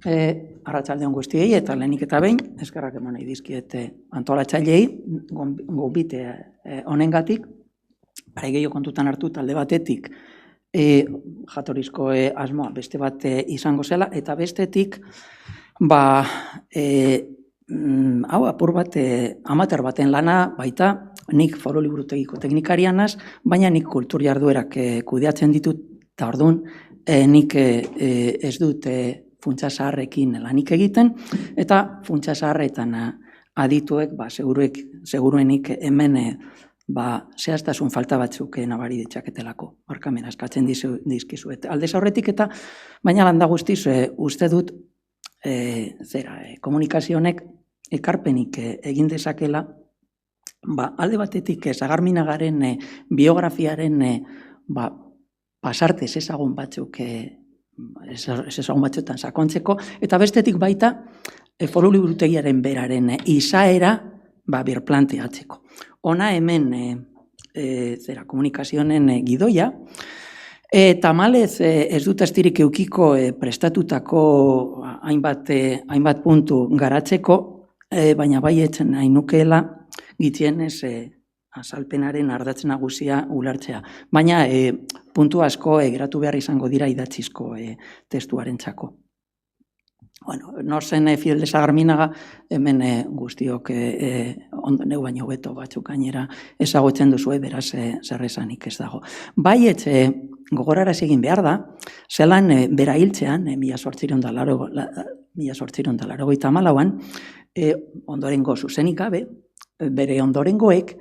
Arratsaldeon guztiei eta lehenik eta behin, eskerrak eman nahi dizkiet antolatzaileei gonbite honengatik, gehiago kontutan hartu talde batetik jatorrizko asmoa beste bat izango zela, eta bestetik, hau apur bat amateur baten lana baita, nik Foru Liburutegiko teknikarianaz, baina nik kultur jarduerak kudeatzen ditut, eta orduan nik ez dut funtsa zaharrekin lanik egiten, eta funtsa zaharretan adituek, seguruenik hemen zehaztasun falta batzuk nabari ditzaketelako, barkamena eskatzen dizkizuet. Aldez aurretik eta, baina landa guztiz, uste dut, komunikazionek ekarpenik egin dezakela, alde batetik Sagarminagaren biografiaren pasarte ezagun batzuk, ezagun batzuetan sakontzeko, eta bestetik baita Foru Liburutegiaren beraren izaera birplanteatzeko. Ona hemen komunikazionen gidoia, tamalez ez dut astirik eukiko prestatutako hainbat puntu garatzeko, baina bai etzen nahi nukeela gitzienez azalpenaren ardatz nagusia ulertzea. Baina puntu asko geratu behar izango dira idatzizko testuarentzako. Nor zen Fidel de Sagarminaga, hemen guztiok neu baino beto batzuk gainera ezagutzen duzue, beraz zer esanik ez dago. Bai, gogoraraz egin behar da, zelan bera hiltzean, 1884an, ondorengo zuzenik gabe, bere ondorengoek,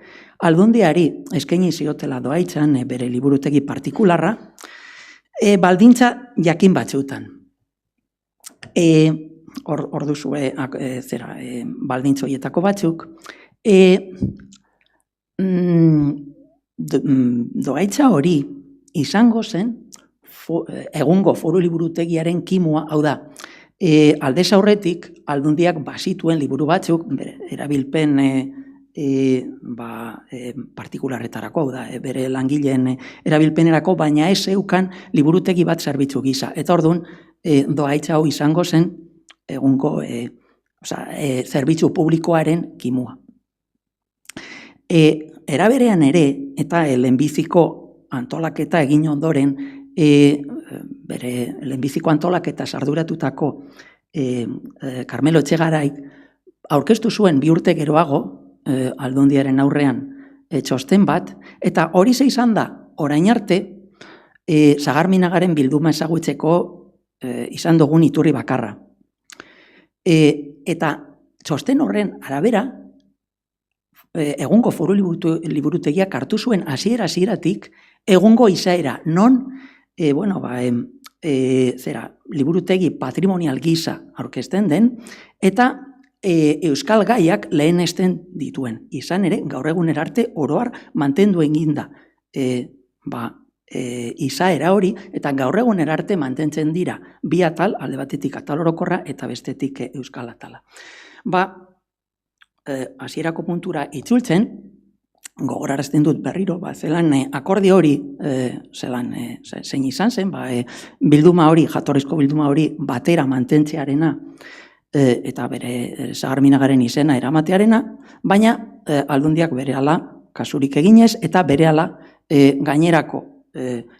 Aldundiari eskaini ziotela doaitzan bere liburutegi partikularra, baldintza jakin batzutan. Hor duzue baldintza horietako batzuk, doaitza hori izango zen egungo Foru Liburutegiaren kimua, hau da, aldez aurretik Aldundiak bazituen liburu batzuk, erabilpen partikularretarako, hau da, bere langileen erabilpenerako, baina ez zeukan liburutegi bat zerbitzu gisa. Eta orduan, doaitza hau izango zen egungo zerbitzu publikoaren kimua. Eraberean ere, eta lehenbiziko antolaketa egin ondoren, bere lehenbiziko antolaketa sarduratutako Carmelo Etxegaraik aurkeztu zuen 2 urte geroago, Aldundiaren aurrean txosten bat, eta hori ze izan da, orain arte, Sagarminagaren bilduma ezagutzeko izan dugun iturri bakarra. Eta txosten horren arabera, egungo Foru Liburutegiak hartu zuen hasieratik egungo izaera, non liburutegi patrimonial gisa aurkezten den, eta euskal gaiak lehenesten dituen. Izan ere, gaur egunera arte oroar mantendu egin da izaera hori, eta gaur egunera arte mantentzen dira bi atal, alde batetik atal orokorra eta bestetik euskal atala. Hasierako puntura itzultzen, gogorarazten dut berriro, zelan akorde hori, zein izan zen, bilduma hori, jatorrizko bilduma hori batera mantentzearena, eta bere Sagarminagaren izena eramatearena, baina Aldundiak berehala kasurik eginez, eta berehala gainerako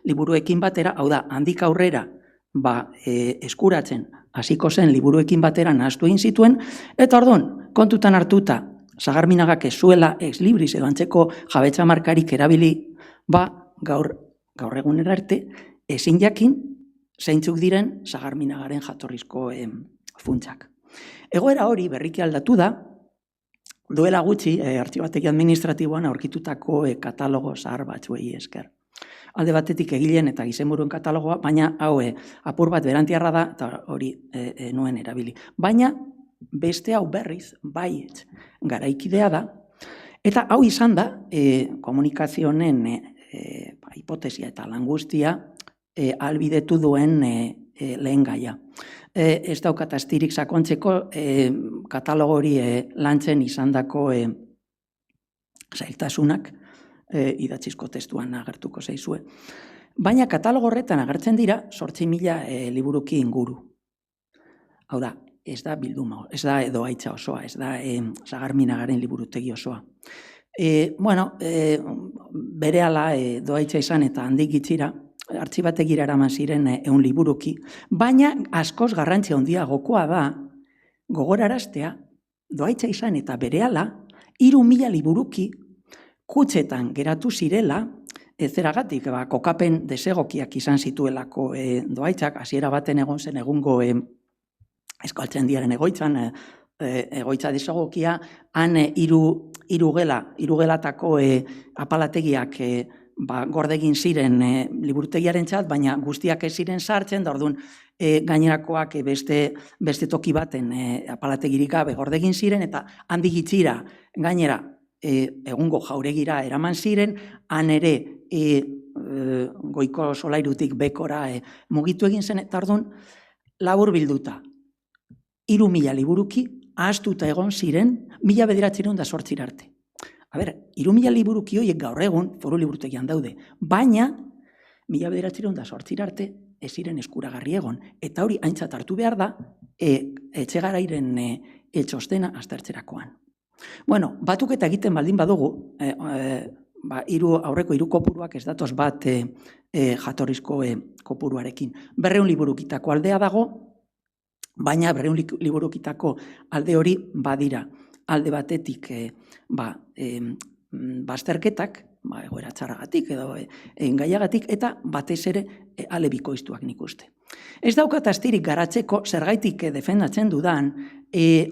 liburuekin batera, hau da, handik aurrera eskuratzen hasiko zen liburuekin batera nahaztu egin zituen, eta orduan, kontutan hartuta, Sagarminagak ez zuela ex libris edo antzeko jabetza markarik erabili, gaur egunera arte, ezin jakin zeintzuk diren Sagarminagaren jatorrizko funtsak. Egoera hori berriki aldatu da, duela gutxi, artxibategi administratiboan aurkitutako katalogo zahar batzuei esker. Alde batetik egileen eta izenburuen katalogoa, baina hau apur bat berantiarra da, eta hori nuen erabili. Baina beste hau berriz, baietz garaikidea da, eta hau izan da komunikazionen hipotesia eta langustia ahalbidetu duen lehen gaia. Ez daukat astirik sakontzeko katalogo hori lantzen izandako zailtasunak idatzizko testuan agertuko zaizue. Baina katalogo horretan agertzen dira 8.000 liburuki inguru. Hau da, ez da bilduma, ez da Dohaitza osoa, ez da Sagarminagaren liburutegi osoa. Berehala Dohaitza izan eta handik gitxira, artxibategira eraman ziren 100 liburuki, baina askoz garrantzia handiagokoa da gogoraraztea Dohaitza izan eta berehala 3.000 liburuki kutxetan geratu zirela, zeragatik kokapen desegokiak izan zituelako Dohaitzak, hasiera baten egon zen egungo Euskaltzaindiaren egoitzan, egoitza desegokia, han hirugelatako apalategiak gordegin ziren liburutegiaren txat, baina guztiak ez ziren sartzen, da orduan gainerakoak beste toki baten apalategirik gabe gordegin ziren, eta handik gitxira gainera egungo jauregira eraman ziren, han ere goiko solairutik bekora mugitu egin zen, eta orduan labur bilduta. 3.000 liburuki ahaztuta egon ziren 1908 arte. 3.000 liburuki horiek gaur egun foru liburutegian daude, baina 1908 arte ez ziren eskuragarri egon, eta hori aintzat hartu behar da Etxegarairen txostena aztertzerakoan. Batuk eta egiten baldin badugu, aurreko 3 kopuruak ez datoz bat jatorrizko kopuruarekin. 200 liburukitako aldea dago, baina 200 liburukitako alde hori badira. Alde batetik bazterketak, egoera txarragatik edo engaiagatik, eta batez ere ale bikoiztuak nik uste. Ez daukat astirik garatzeko zergaitik defendatzen dudan,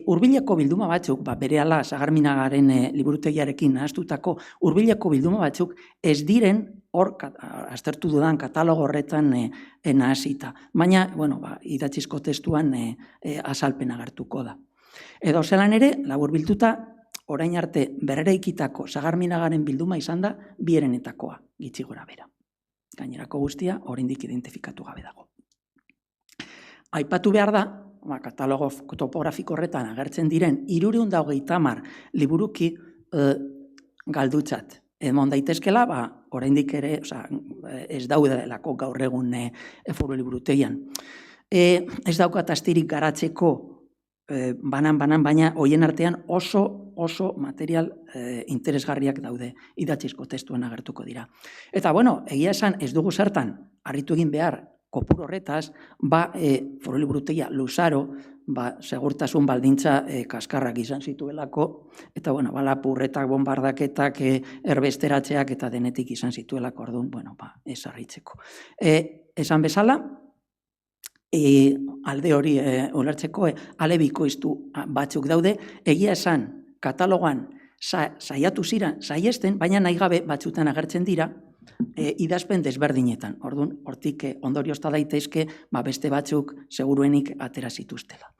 hurbileko bilduma batzuk, berehala Sagarminagaren liburutegiarekin nahastutako hurbileko bilduma batzuk ez diren hor aztertu dudan katalogo horretan nahasita. Baina, idatzizko testuan azalpen agertuko da. Edo zelan ere, labur bilduta, orain arte berreraikitako Sagarminagaren bilduma izan da bierenetakoa, gitxi gora bera. Gainerako guztia oraindik identifikatu gabe dago. Aipatu behar da, katalogo topografiko horretan agertzen diren 330 liburuki galdutzat. Emon daitezkela, oraindik ere ez daudelako gaur egun foru liburutegian. Ez daukat astirik garatzeko banan, baina hoien artean oso material interesgarriak daude, idatzizko testuan agertuko dira. Eta, egia esan ez dugu zertan, harritu egin behar, kopuru horretaz, foru liburutegia luzaro, segurtasun baldintza kaskarrak izan zituelako, eta, lapurretak, bombardaketak, erbesteratzeak eta denetik izan zituelako, orduan, ez harritzeko. Esan bezala, alde hori ulertzeko ale bikoiztu batzuk daude, egia esan katalogoan saiatu ziren saiesten, baina nahi gabe batzutan agertzen dira idazpen desberdinetan. Orduan, hortik ondoriozta daitezke beste batzuk seguruenik atera zituztela.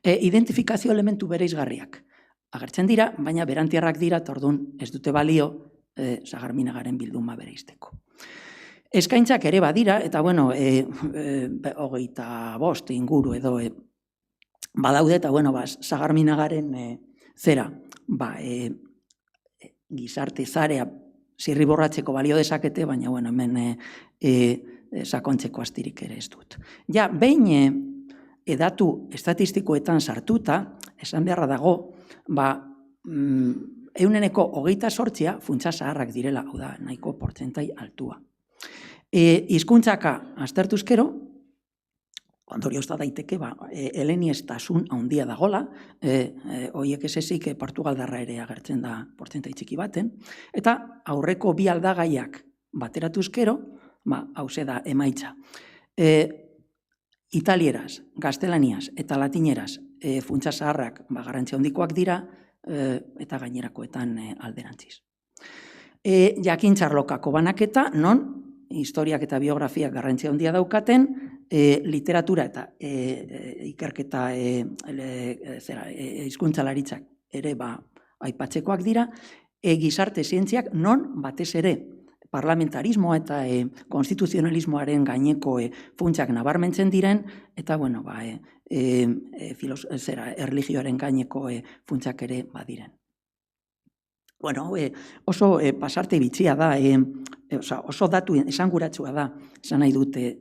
Identifikazio elementu bereizgarriak agertzen dira, baina berantiarrak dira, eta orduan ez dute balio Sagarminagaren bilduma bereizteko. Eskaintzak ere badira, eta 25 inguru edo badaude, eta Sagarminagaren gizarte zarea zirriborratzeko balio dezakete, baina hemen sakontzeko astirik ere ez dut. Ja, behin datu estatistikoetan sartuta, esan beharra dago, 28% funtsa zaharrak direla, hau da, nahiko portzentai altua. Hizkuntzaka aztertuzkero, ondoriozta daiteke, heleniestasun handia dagola, horiek ez ezik portugaldarra ere agertzen da portzentai txiki baten, eta aurreko 2 aldagaiak bateratuzkero, hauze da emaitza. Italieraz, gaztelaniaz eta latineraz funtsa zaharrak garrantzia handikoak dira, eta gainerakoetan alderantziz. Jakintxarlokako banaketa, non historiak eta biografiak garrantzia handia daukaten, literatura eta ikerketa hizkuntzalaritzak ere aipatzekoak dira, gizarte zientziak non batez ere parlamentarismoa eta konstituzionalismoaren gaineko funtsak nabarmentzen diren, eta erlijioaren gaineko funtsak ere badiren. Bueno, oso pasarte bitxia da, oso datu esanguratsua da, esan nahi dute,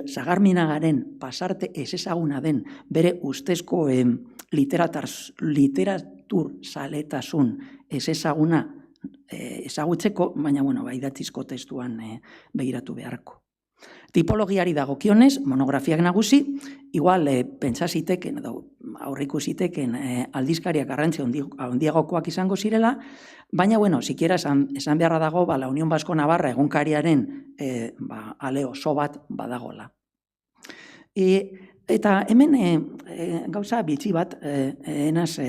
Sagarminagaren pasarte ezezaguna den bere ustezko literatur saletasun ezezaguna ezagutzeko, baina, idatzizko testuan begiratu beharko. Tipologiari dagokionez, monografiak nagusi, igual pentsa ziteken edo aurriku ziteken aldizkariak garrantzi handiagokoak izango zirela, baina, sikiera esan beharra dago, La Unión Vasco Navarra egunkariaren ale oso bat badagola. Eta hemen gauza bitxi bat, enaz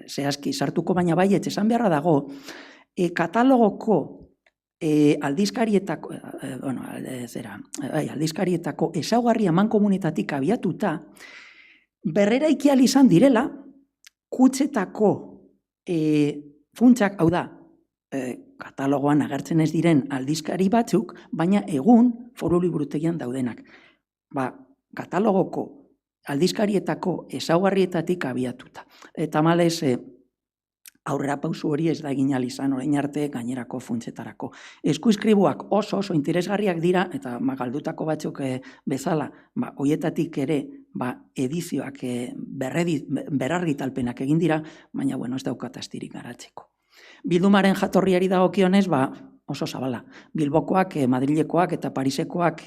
zehazki sartuko, baina baiet esan beharra dago, katalogoko aldizkarietako ezaugarri amankomunetatik abiatuta, berreraiki ahal izan direla, kutxetako funtsak, hau da, katalogoan agertzen ez diren aldizkari batzuk, baina egun Foru Liburutegian daudenak. Katalogoko aldizkarietako ezaugarrietatik abiatuta. Eta malez, aurrera pausu hori ez da egin ahal izan orain arte gainerako funtsetarako. Eskuizkribuak oso interesgarriak dira, eta galdutako batzuk bezala, hoietatik ere edizioak berrargitalpenak egin dira, baina ez daukat astirik garatzeko. Bildumaren jatorriari dagokionez, oso zabala. Bilbokoak, Madrilekoak eta Parisekoak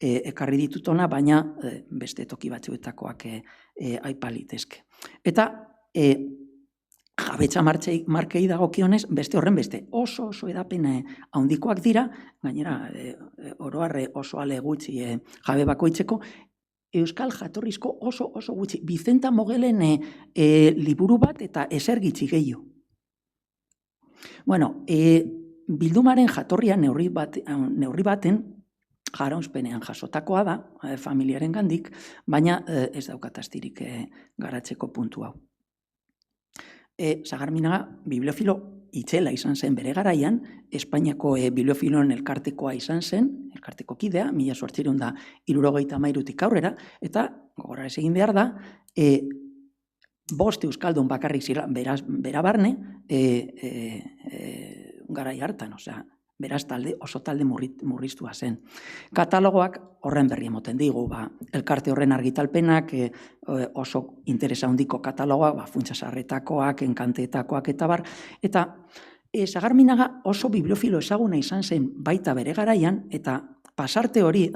ekarri ditutona, baina beste toki batzuetakoak aipa litezke. Eta jabetza markei dagokionez, beste horren beste oso edapen handikoak dira, gainera oroarre oso ale gutxi jabe bakoitzeko, euskal jatorrizko oso gutxi. Bizenta Mogelen liburu bat eta ezer gitxi gehiago. Bildumaren jatorria neurri baten jarauzpenean jasotakoa da, familiaren gandik, baina ez daukat astirik garatzeko puntu hau. Sagarminaga bibliofilo itzela izan zen bere garaian, Espainiako bibliofiloen elkartekoa izan zen, elkarteko kidea, 1873tik aurrera, eta gogorra egin behar da, 5 euskaldun bakarrik zira bera barne, garai hartan, beraz oso talde murriztua zen. Katalogoak horren berri emoten digu, elkarte horren argitalpenak, oso interesa handiko katalogoak, funtsasarretakoak, enkanteetakoak eta bar, eta Sagarminaga oso bibliofilo ezaguna izan zen baita bere garaian, eta pasarte hori,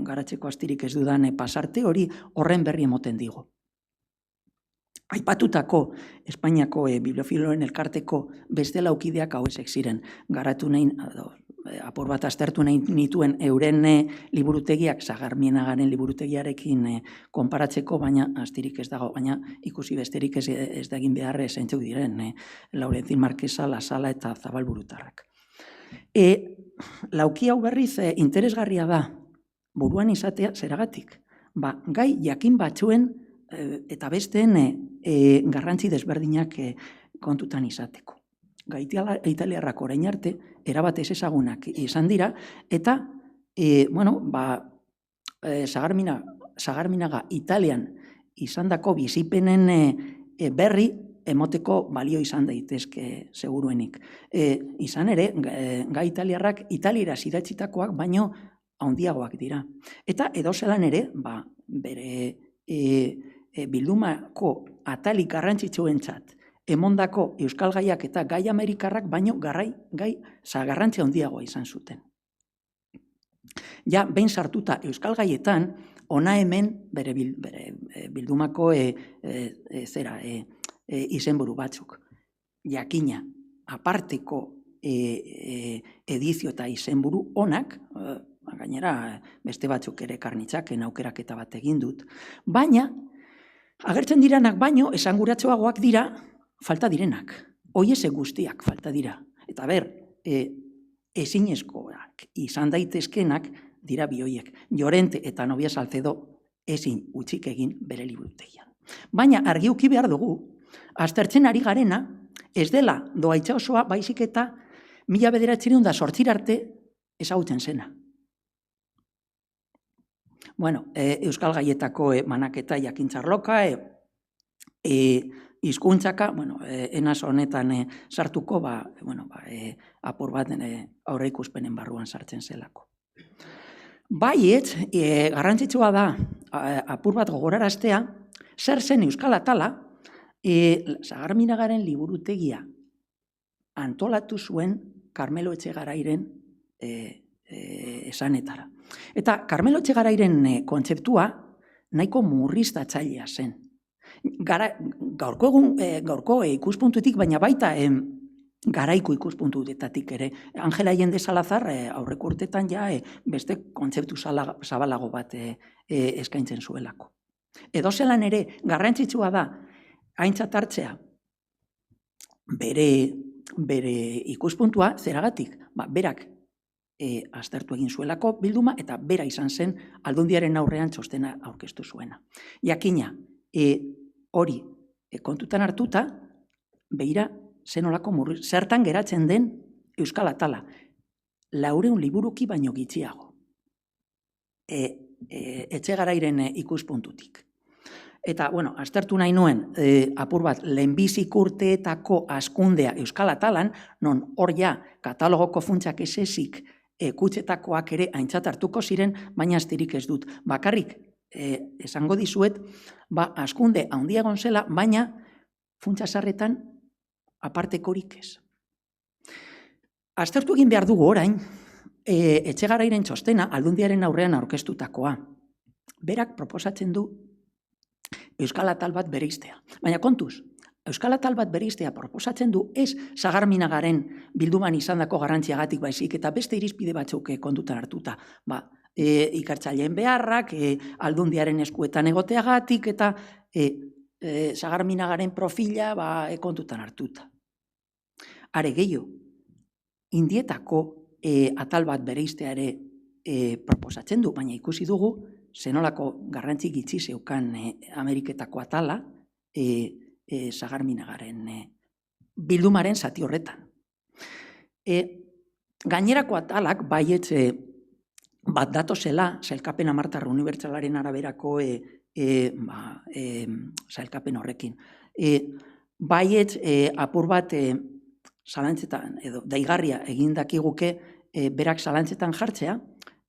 garatzeko astirik ez dudan, pasarte hori horren berri emoten digu. Aipatutako Espainiako bibliofiloen elkarteko beste laukideak hauesek ziren, garatu nahi, apur bat aztertu nahi nituen euren liburutegiak Sagarminagaren liburutegiarekin konparatzeko, baina astirik ez dago, baina ikusi besterik ez da egin beharre zeintzuk diren, Laurentzin Markesa, La Sala eta Zabalburutarrak. Lauki hau berriz interesgarria da buruan izatea zeragatik. Gai jakin batzuen eta besteen garrantzi desberdinak kontutan izateko. Italiarrak orain arte, erabat ez ezagunak izan dira, eta Sagarminaga Italian izandako bizipenen berri emoteko balio izan daitezke seguruenik. Izan ere, gai italiarrak italieraz idatzitakoak baino handiagoak dira. Eta edozelan ere, bere bildumako atalik garrantzitsuentzat emondako euskal gaiak eta gai amerikarrak baino gai garrantzia handiagoa izan zuten. Ja, behin sartuta euskal gaietan, ona hemen bere bildumako izenburu batzuk. Jakina, aparteko edizio eta izenburu onak, gainera beste batzuk ere karnitzaken aukeraketa bat egin dut, baina agertzen diranak baino esanguratsuagoak dira falta direnak. Hoiese guztiak falta dira. Eta ezinezkoak izan daitezkenak dira bi hoiek. Llorente eta Novia Salcedo ezin utzik egin bere liburutegian. Baina argiuki behar dugu, aztertzen ari garena, ez dela doaitza osoa baizik eta 1908 arte ezagutzen zena. Euskal gaietako manaketa jakintzarloka, hizkuntzaka, enaz honetan sartuko, apur bat aurre ikuspenen barruan sartzen zelako. Baietz, garrantzitsua da, apur bat gogoraraztea, zer zen Euskal Atala, Sagarminagaren liburutegia antolatu zuen Karmelo Etxegarairen esanetara. Eta Karmelo Etxegarairen kontzeptua nahiko murriztatzailea zen. Gaurko ikuspuntutik, baina baita garaiko ikuspuntuetatik ere. Angela Allende Salazar aurreko urtetan beste kontzeptu zabalago bat eskaintzen zuelako. Edozelan ere, garrantzitsua da, aintzat hartzea, bere ikuspuntua zeragatik, berak aztertu egin zuelako bilduma eta bera izan zen Aldundiaren aurrean txostena aurkeztu zuena. Jakina, hori kontutan hartuta, begira zenolako zertan geratzen den Euskal Atala, 400 liburuki baino gitxiago, Etxegarairen ikuspuntutik. Eta, aztertu nahi nuen, apur bat, lehenbizik urteetako hazkundea Euskal Atalan, non hor katalogoko funtsak esesik kutsetakoak ere aintzat hartuko ziren, baina astirik ez dut. Bakarrik, esango dizuet, hazkunde handia egon zela, baina funtsasarretan apartekorik ez. Aztertu egin behar dugu orain, Etxegarairen txostena Aldundiaren aurrean aurkeztutakoa. Berak proposatzen du Euskal Atal bat bereiztea. Baina kontuz, Euskal Atal bat bereiztea proposatzen du ez Sagarminagaren bilduman izandako garrantziagatik baizik eta beste irizpide batzuk kontutan hartuta. Ikertzaileen beharrak, Aldundiaren eskuetan egoteagatik eta Sagarminagaren profila kontutan hartuta. Are gehiago, Indietako atal bat bereiztea ere proposatzen du, baina ikusi dugu zenolako garrantzi gitxi zeukan Ameriketako atala Sagarminagaren bildumaren zati horretan. Gainerako atalak baietz bat datozela sailkapen amartar unibertsalaren araberako sailkapen horrekin. Baietz apur bat zalantzetan, edo daigarria egin dakiguke berak zalantzetan jartzea,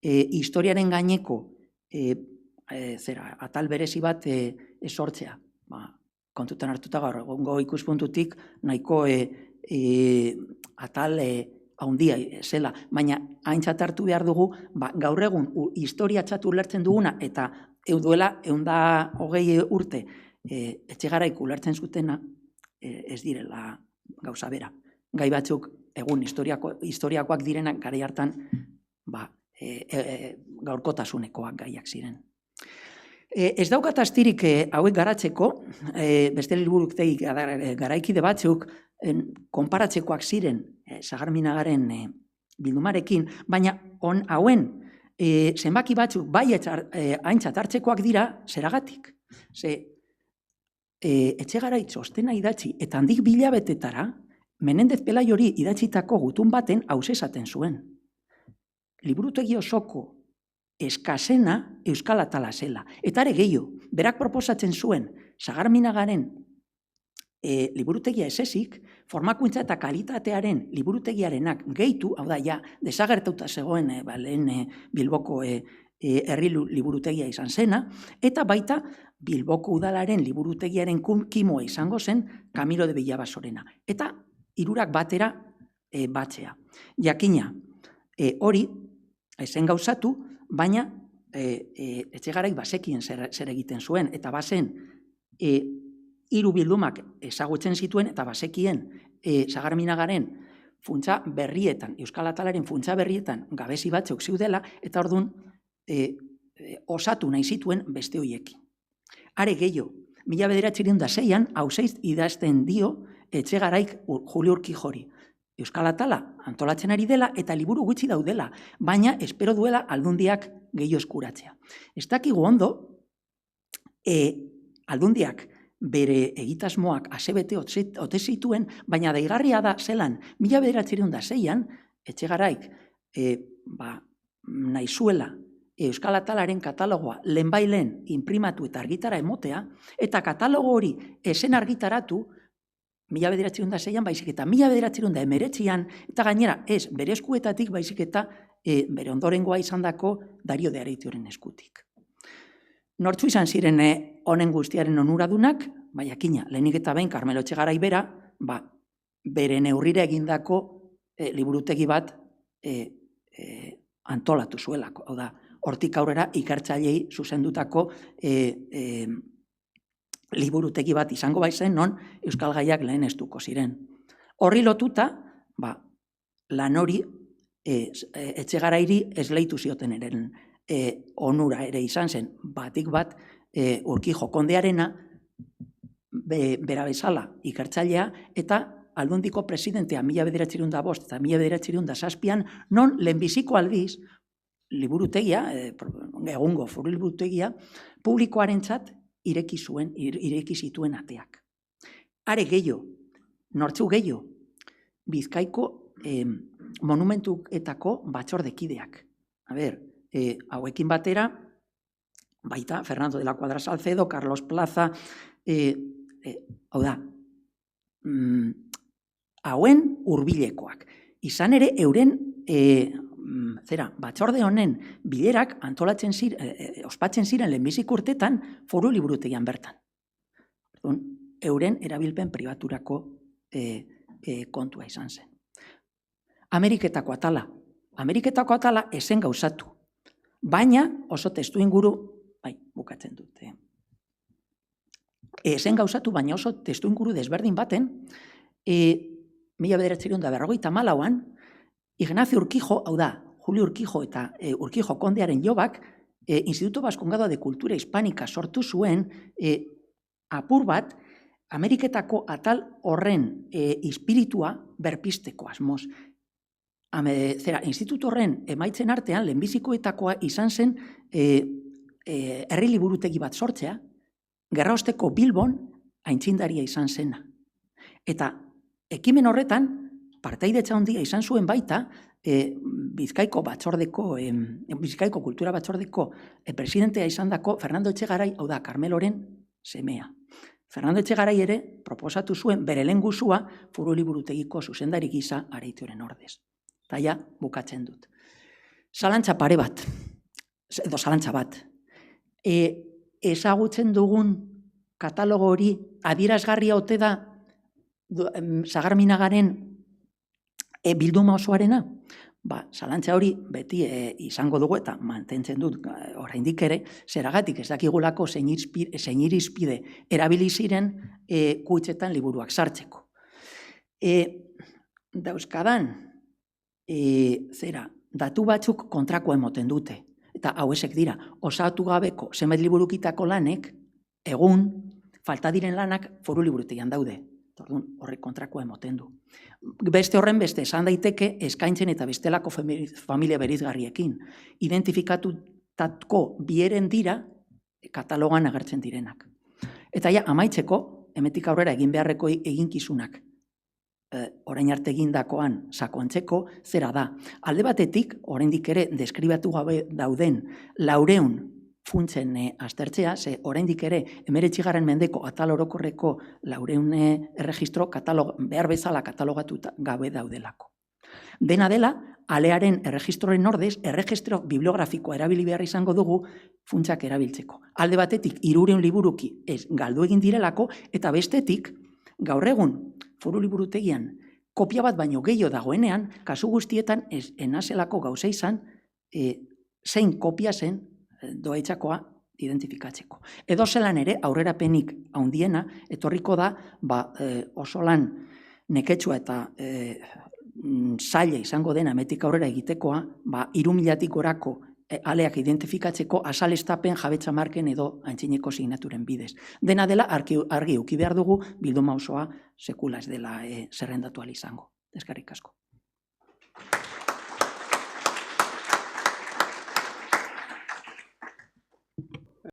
historiaren gaineko atal berezi bat sortzea. Kontutan hartuta gaur egungo ikuspuntutik nahiko atal handia zela, baina aintzat hartu behar dugu, gaur egun historia txatu ulertzen duguna eta duela 120 urte Etxegaraik ulertzen zutena ez direla gauza bera. Gai batzuk egun historiakoak direnak garai hartan gaurkotasunekoak gaiak ziren. Ez daukat astirik hauek garatzeko, beste liburutegi garaikide batzuk konparatzekoak ziren Sagarminagaren bildumarekin, baina hauen zenbaki batzuk bai aintzat hartzekoak dira zeragatik. Etxegarai txostena idatzi eta handik bilabetetara Menendez Pelai hori idatzitako gutun baten hauze esaten zuen. Liburutegi osoko eskasena Euskal Atala zela. Eta are gehiago, berak proposatzen zuen Sagarminagaren liburutegia esesik, formakuntza eta kalitatearen liburutegiarenak gehitu, hau da, desagertuta zegoen lehen Bilboko herri liburutegia izan zena, eta baita Bilboko udalaren liburutegiaren kimoa izango zen Camilo de Villabasorena. Eta hirurak batera batzea. Jakina, hori, ezen gauzatu, baina Etxegaraik bazekien zer egiten zuen, eta bazen 3 bildumak ezagutzen zituen, eta bazekien Sagarminagaren funtsa berrietan, Euskal Atalaren funtsa berrietan gabezi batzuk zeudela, eta orduan osatu nahi zituen beste hoiekin. Are gehiago, 1906an hauzeiz idazten dio Etxegaraik Julio Urquijori. Euskal Atala antolatzen ari dela eta liburu gutxi daudela, baina espero duela Aldundiak gehiago eskuratzea. Ez dakigu ondo, Aldundiak bere egitasmoak asebete ote zituen, baina daigarria da zelan 1906an Etxegaraik nahi zuela Euskal Atalaren katalogoa lehenbailen inprimatu eta argitara emotea, eta katalogo hori esen argitaratu 1906an baizik eta 1919an, eta gainera ez bere eskuetatik baizik eta bere ondorengoa izandako Dario de Areitioren eskutik. Nortzu izan ziren honen guztiaren onuradunak, jakina, lehenik eta behin Karmelo Etxegarai bera, bere neurrira egindako liburutegi bat antolatu zuelako. Hau da, hortik aurrera ikertzailei zuzendutako liburutegi bat izango baizen, non euskal gaiak lehenestuko ziren. Horri lotuta, lan hori Etxegarairi esleitu zioten eren onura ere izan zen, batik bat Urkijo kondearena bera bezala ikertzailea, eta Aldundiko presidentea 1905 eta 1907 non lehenbiziko aldiz liburutegia, egungo foru liburutegia, publikoarentzat ireki zituen ateak. Are gehiago, nortzu gehiago, Bizkaiko monumentuetako batzordekideak. Hauekin batera, baita Fernando de la Cuadra Salcedo, Carlos Plaza, hau da, hauen hurbilekoak. Izan ere, euren batzorde honen bilerak antolatzen ospatzen ziren lehenbizik urtetan foru liburutegian bertan. Euren erabilpen pribaturako kontua izan zen. Ameriketako atala esen gauzatu, baina oso testu inguru, bukatzen dute, esen gauzatu, baina oso testu inguru desberdin baten, 1954an, Ignacio Urkijo, hau da, Julio Urkijo eta Urkijo kondearen jobak, Instituto Vascongado de Cultura Hispánica sortu zuen apur bat, Ameriketako atal horren espiritua berpisteko asmoz. Instituto horren emaitzen artean, lehenbizikoetakoa izan zen herri liburutegi bat sortzea, gerraosteko Bilbon aintzindaria izan zena. Eta ekimen horretan, partaidetza handia izan zuen baita, Bizkaiko kultura batzordeko presidentea izan dako Fernando Etxegarai, hau da, Karmeloren semea. Fernando Etxegarai ere proposatu zuen bere lehengusua foru liburutegiko zuzendari gisa Areitioren ordez. Eta ja, bukatzen dut. Zalantza pare bat, edo zalantza bat. Ezagutzen dugun katalogo hori adierazgarria ote da Sagarminagaren bilduma osoarena? Zalantza hori beti izango dugu eta mantentzen dut oraindik ere, zeragatik ez dakigulako zein irizpide erabili ziren kutxetan liburuak sartzeko. Dauzkadan, datu batzuk kontrako emoten dute, eta hauesek dira, osatu gabeko zenbait liburukitako lanek, egun, falta diren lanak foru liburutegian daude. Horrek kontrakoa emoten du. Beste horren beste, esan daiteke eskaintzen eta bestelako familia berizgarriekin. Identifikatutako bieren dira katalogan agertzen direnak. Eta ja, amaitzeko, hemetik aurrera egin beharreko eginkizunak orain arte egindakoan sakontzeko, zera da. Alde batetik, oraindik ere deskribatu gabe dauden 400 funtsen aztertzea, ze oraindik ere 19. mendeko atal orokorreko 400 erregistro behar bezala katalogatu gabe daudelako. Dena dela, alearen erregistroren ordez, erregistro bibliografikoa erabili behar izango dugu funtsak erabiltzeko. Alde batetik, 300 liburuki galdu egin direlako, eta bestetik, gaur egun, foru liburutegian, kopia bat baino gehiago dagoenean, kasu guztietan enazelako gauza izan, zein kopia zen doaitzakoa identifikatzeko. Edo zelan ere, aurrerapenik handiena, etorriko da, oso lan neketsua eta zaila izango dena hemetik aurrera egitekoa, 3.000-tik gorako aleak identifikatzeko azalestapen jabetza marken edo antzineko signaturen bidez. Dena dela, argi uki behar dugu, bilduma osoa sekula ez dela zerrendatu ahal izango. Eskerrik asko.